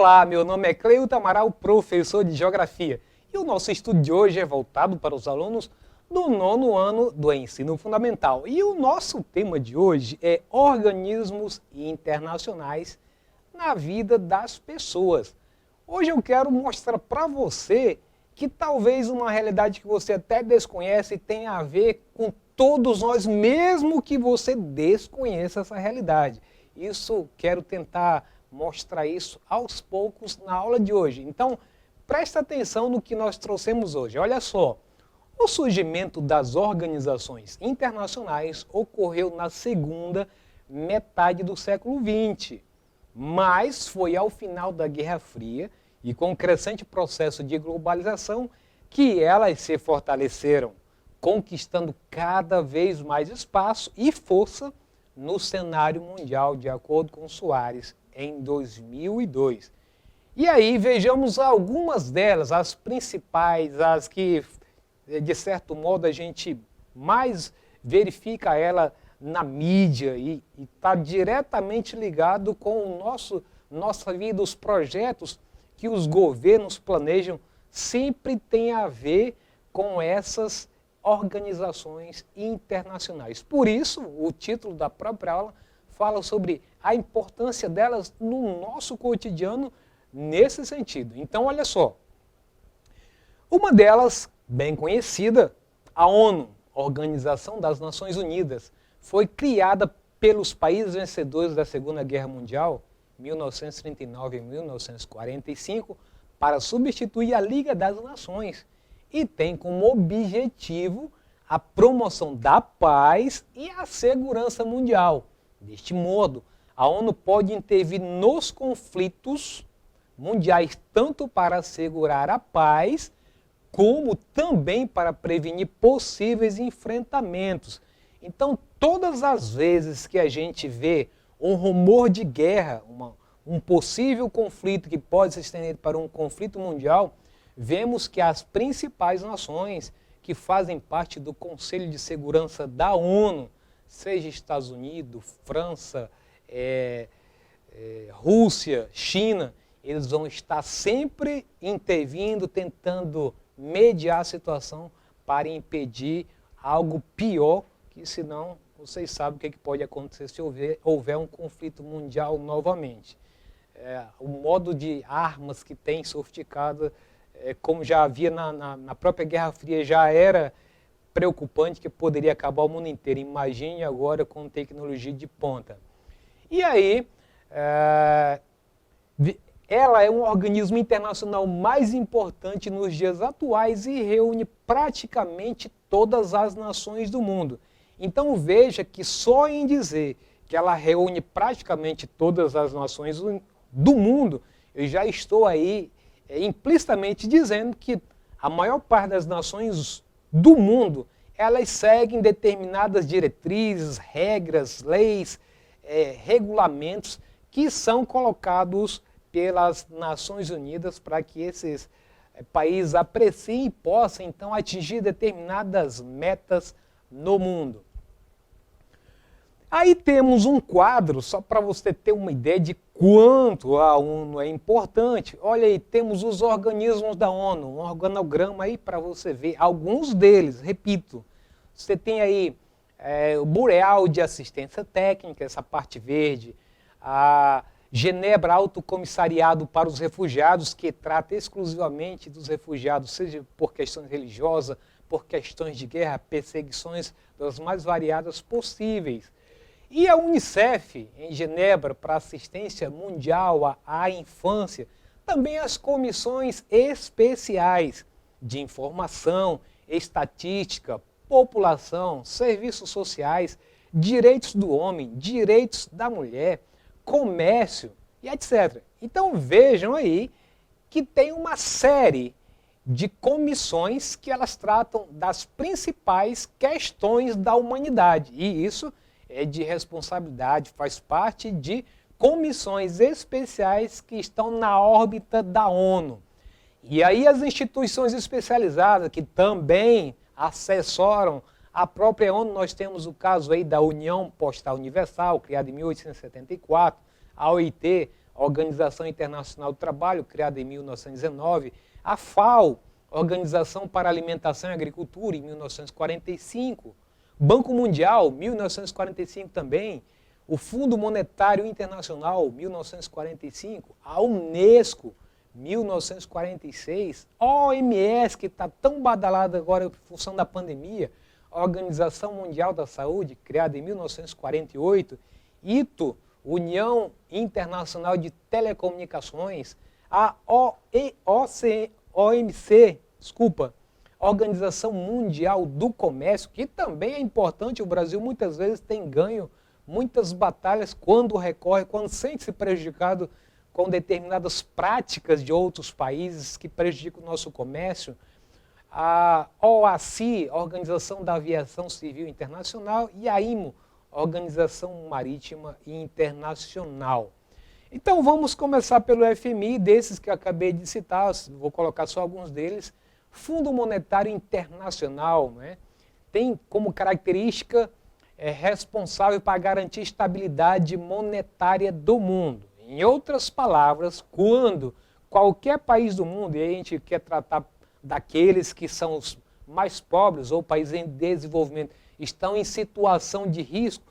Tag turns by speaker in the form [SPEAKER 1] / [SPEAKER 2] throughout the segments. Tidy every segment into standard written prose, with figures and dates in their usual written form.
[SPEAKER 1] Olá, meu nome é Cleilton Amaral, professor de Geografia. E o nosso estudo de hoje é voltado para os alunos do 9º ano do Ensino Fundamental. E o nosso tema de hoje é organismos internacionais na vida das pessoas. Hoje eu quero mostrar para você que talvez uma realidade que você até desconhece tenha a ver com todos nós, mesmo que você desconheça essa realidade. Isso, quero tentar mostrar isso aos poucos na aula de hoje. Então, presta atenção no que nós trouxemos hoje. Olha só, o surgimento das organizações internacionais ocorreu na segunda metade do século XX, mas foi ao final da Guerra Fria e com o crescente processo de globalização que elas se fortaleceram, conquistando cada vez mais espaço e força no cenário mundial, de acordo com Soares, em 2002. E aí vejamos algumas delas, as principais, as que, de certo modo, a gente mais verifica ela na mídia e está diretamente ligado com nossa vida, os projetos que os governos planejam sempre tem a ver com essas organizações internacionais. Por isso, o título da própria aula fala sobre a importância delas no nosso cotidiano nesse sentido. Então, olha só. Uma delas, bem conhecida, a ONU, Organização das Nações Unidas, foi criada pelos países vencedores da Segunda Guerra Mundial, 1939 e 1945, para substituir a Liga das Nações e tem como objetivo a promoção da paz e a segurança mundial. Deste modo, a ONU pode intervir nos conflitos mundiais tanto para assegurar a paz, como também para prevenir possíveis enfrentamentos. Então, todas as vezes que a gente vê um rumor de guerra, um possível conflito que pode se estender para um conflito mundial, vemos que as principais nações que fazem parte do Conselho de Segurança da ONU, seja Estados Unidos, França, Rússia, China, eles vão estar sempre intervindo, tentando mediar a situação para impedir algo pior, que senão vocês sabem o que pode acontecer se houver um conflito mundial novamente. O modo de armas que tem sofisticado, como já havia na própria Guerra Fria, já era preocupante, que poderia acabar o mundo inteiro. Imagine agora com tecnologia de ponta. E aí, ela é um organismo internacional mais importante nos dias atuais e reúne praticamente todas as nações do mundo. Então veja que só em dizer que ela reúne praticamente todas as nações do mundo, eu já estou aí implicitamente dizendo que a maior parte das nações do mundo, elas seguem determinadas diretrizes, regras, leis, regulamentos que são colocados pelas Nações Unidas para que esses países apreciem e possam então atingir determinadas metas no mundo. Aí temos um quadro, só para você ter uma ideia de quanto a ONU é importante. Olha aí, temos os organismos da ONU, um organograma aí para você ver. Alguns deles, repito, você tem aí o Bureau de Assistência Técnica, essa parte verde, a Genebra Alto Comissariado para os Refugiados, que trata exclusivamente dos refugiados, seja por questões religiosas, por questões de guerra, perseguições das mais variadas possíveis. E a Unicef, em Genebra, para assistência mundial à infância, também as comissões especiais de informação, estatística, população, serviços sociais, direitos do homem, direitos da mulher, comércio e etc. Então vejam aí que tem uma série de comissões que elas tratam das principais questões da humanidade. E isso é de responsabilidade, faz parte de comissões especiais que estão na órbita da ONU. E aí as instituições especializadas que também assessoram a própria ONU, nós temos o caso aí da União Postal Universal, criada em 1874, a OIT, Organização Internacional do Trabalho, criada em 1919, a FAO, Organização para Alimentação e Agricultura, em 1945, Banco Mundial, 1945 também, o Fundo Monetário Internacional, 1945, a Unesco, 1946, a OMS, que está tão badalada agora em função da pandemia, a Organização Mundial da Saúde, criada em 1948, ITO, União Internacional de Telecomunicações, a OMC, Organização Mundial do Comércio, que também é importante. O Brasil muitas vezes tem ganho muitas batalhas quando recorre, quando sente-se prejudicado com determinadas práticas de outros países que prejudicam o nosso comércio. A OACI, Organização da Aviação Civil Internacional, e a IMO, Organização Marítima Internacional. Então vamos começar pelo FMI, desses que eu acabei de citar, vou colocar só alguns deles. Fundo Monetário Internacional, né, tem como característica responsável para garantir a estabilidade monetária do mundo. Em outras palavras, quando qualquer país do mundo, e a gente quer tratar daqueles que são os mais pobres ou países em desenvolvimento, estão em situação de risco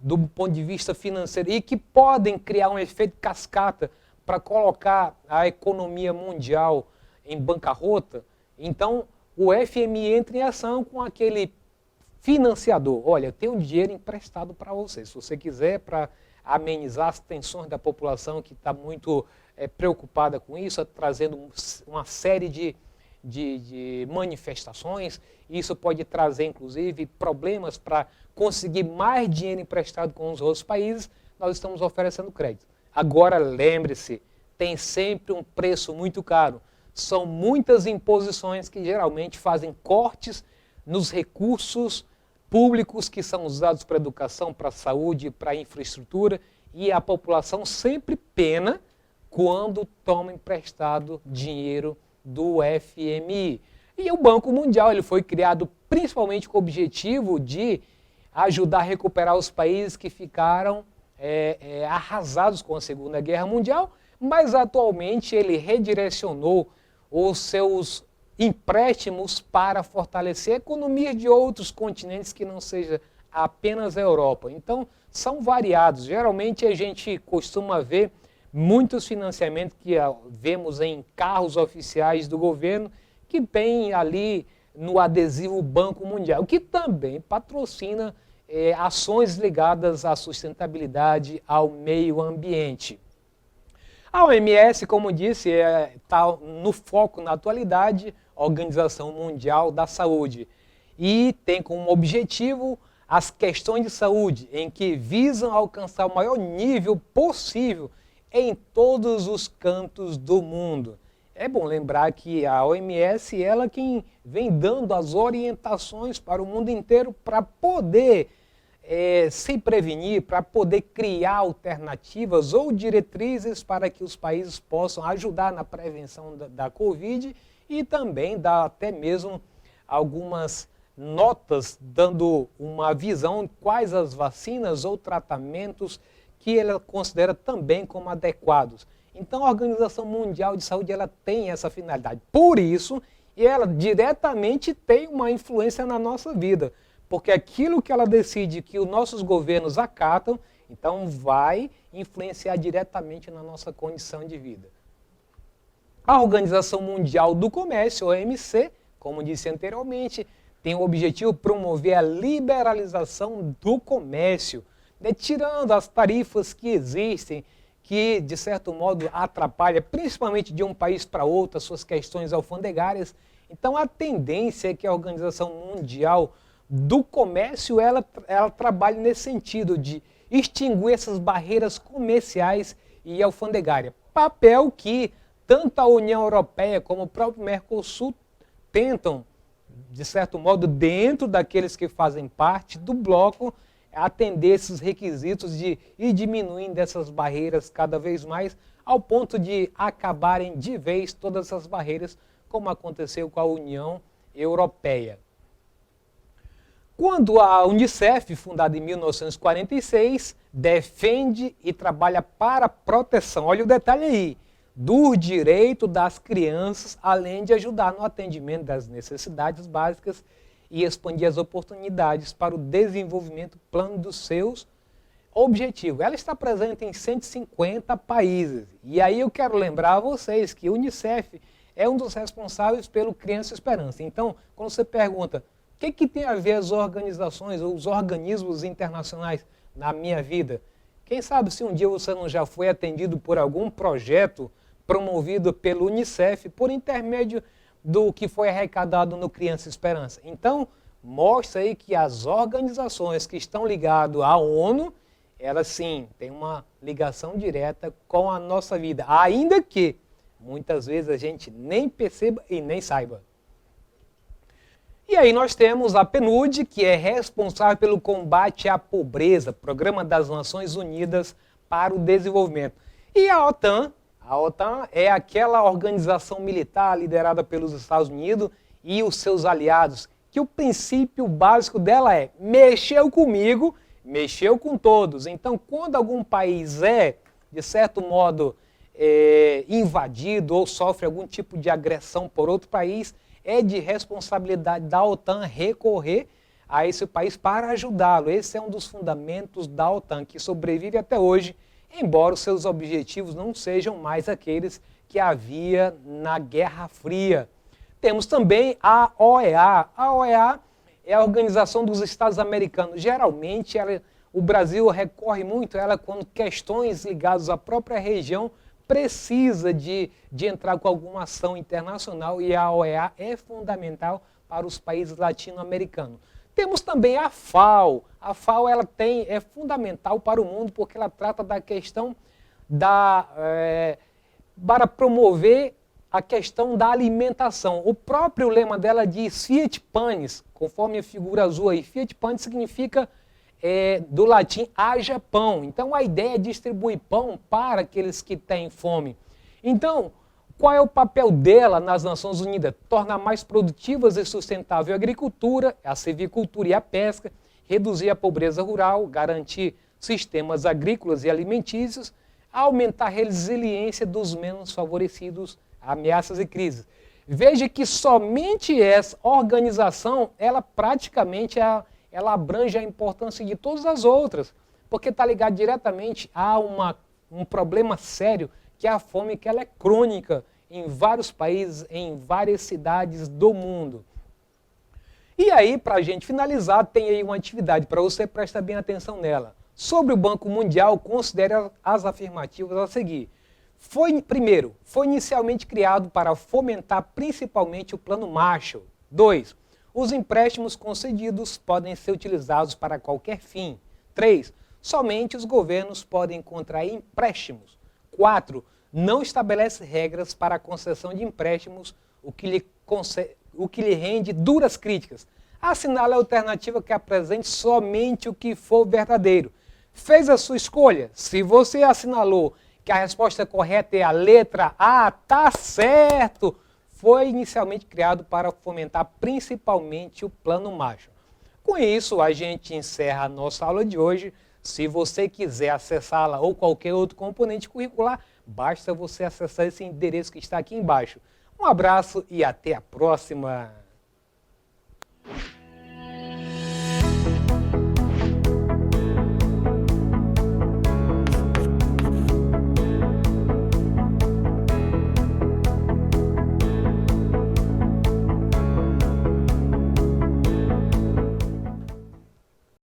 [SPEAKER 1] do ponto de vista financeiro e que podem criar um efeito cascata para colocar a economia mundial em bancarrota, então o FMI entra em ação com aquele financiador. Olha, eu tenho dinheiro emprestado para você. Se você quiser, para amenizar as tensões da população que está muito preocupada com isso, trazendo uma série de manifestações. Isso pode trazer, inclusive, problemas para conseguir mais dinheiro emprestado com os outros países. Nós estamos oferecendo crédito. Agora, lembre-se, tem sempre um preço muito caro. São muitas imposições que geralmente fazem cortes nos recursos públicos que são usados para educação, para saúde, para infraestrutura, e a população sempre pena quando toma emprestado dinheiro do FMI. E o Banco Mundial ele foi criado principalmente com o objetivo de ajudar a recuperar os países que ficaram arrasados com a Segunda Guerra Mundial, mas atualmente ele redirecionou os seus empréstimos para fortalecer economias de outros continentes que não seja apenas a Europa. Então, são variados. Geralmente a gente costuma ver muitos financiamentos que vemos em carros oficiais do governo que tem ali no adesivo Banco Mundial, que também patrocina ações ligadas à sustentabilidade, ao meio ambiente. A OMS, como disse, está no foco na atualidade, Organização Mundial da Saúde, e tem como objetivo as questões de saúde, em que visam alcançar o maior nível possível em todos os cantos do mundo. É bom lembrar que a OMS ela quem vem dando as orientações para o mundo inteiro para poder se prevenir, para poder criar alternativas ou diretrizes para que os países possam ajudar na prevenção da Covid e também dar até mesmo algumas notas dando uma visão de quais as vacinas ou tratamentos que ela considera também como adequados. Então a Organização Mundial de Saúde ela tem essa finalidade. Por isso, ela diretamente tem uma influência na nossa vida. Porque aquilo que ela decide que os nossos governos acatam, então vai influenciar diretamente na nossa condição de vida. A Organização Mundial do Comércio, OMC, como disse anteriormente, tem o objetivo de promover a liberalização do comércio, né, tirando as tarifas que existem, que de certo modo atrapalham, principalmente de um país para outro, as suas questões alfandegárias. Então a tendência é que a Organização Mundial do Comércio ela trabalhe nesse sentido de extinguir essas barreiras comerciais e alfandegárias. Papel que tanto a União Europeia como o próprio Mercosul tentam, de certo modo, dentro daqueles que fazem parte do bloco, atender esses requisitos de ir diminuindo essas barreiras cada vez mais, ao ponto de acabarem de vez todas essas barreiras, como aconteceu com a União Europeia. Quando a Unicef, fundada em 1946, defende e trabalha para a proteção, olha o detalhe aí, do direito das crianças, além de ajudar no atendimento das necessidades básicas e expandir as oportunidades para o desenvolvimento plano dos seus objetivos. Ela está presente em 150 países. E aí eu quero lembrar a vocês que a Unicef é um dos responsáveis pelo Criança Esperança. Então, quando você pergunta, o que tem a ver as organizações ou os organismos internacionais na minha vida? Quem sabe se um dia você não já foi atendido por algum projeto promovido pelo Unicef por intermédio do que foi arrecadado no Criança Esperança. Então, mostra aí que as organizações que estão ligadas à ONU, elas sim têm uma ligação direta com a nossa vida, ainda que muitas vezes a gente nem perceba e nem saiba. E aí nós temos a PNUD, que é responsável pelo combate à pobreza, Programa das Nações Unidas para o Desenvolvimento. E a OTAN é aquela organização militar liderada pelos Estados Unidos e os seus aliados, que o princípio básico dela é mexeu comigo, mexeu com todos. Então, quando algum país é, de certo modo, invadido ou sofre algum tipo de agressão por outro país, é de responsabilidade da OTAN recorrer a esse país para ajudá-lo. Esse é um dos fundamentos da OTAN, que sobrevive até hoje, embora os seus objetivos não sejam mais aqueles que havia na Guerra Fria. Temos também a OEA. A OEA é a Organização dos Estados Americanos. Geralmente, o Brasil recorre muito a ela quando questões ligadas à própria região precisa de entrar com alguma ação internacional, e a OEA é fundamental para os países latino-americanos. Temos também a FAO. A FAO é fundamental para o mundo porque ela trata da questão para promover a questão da alimentação. O próprio lema dela diz Fiat Panis, conforme a figura azul aí. Fiat Panis significa do latim haja pão. Então a ideia é distribuir pão para aqueles que têm fome. Então, qual é o papel dela nas Nações Unidas? Tornar mais produtivas e sustentável a agricultura, a silvicultura e a pesca, reduzir a pobreza rural, garantir sistemas agrícolas e alimentícios, aumentar a resiliência dos menos favorecidos a ameaças e crises. Veja que somente essa organização, ela praticamente ela abrange a importância de todas as outras, porque está ligado diretamente a um problema sério, que é a fome, que ela é crônica em vários países, em várias cidades do mundo. E aí, para a gente finalizar, tem aí uma atividade para você prestar bem atenção nela. Sobre o Banco Mundial, considere as afirmativas a seguir. Primeiro, foi inicialmente criado para fomentar principalmente o Plano Marshall. 2. Os empréstimos concedidos podem ser utilizados para qualquer fim. 3. Somente os governos podem contrair empréstimos. 4. Não estabelece regras para a concessão de empréstimos, o que lhe rende duras críticas. Assinale a alternativa que apresente somente o que for verdadeiro. Fez a sua escolha? Se você assinalou que a resposta correta é a letra A, tá certo! Foi inicialmente criado para fomentar principalmente o Plano Marshall. Com isso, a gente encerra a nossa aula de hoje. Se você quiser acessá-la ou qualquer outro componente curricular, basta você acessar esse endereço que está aqui embaixo. Um abraço e até a próxima!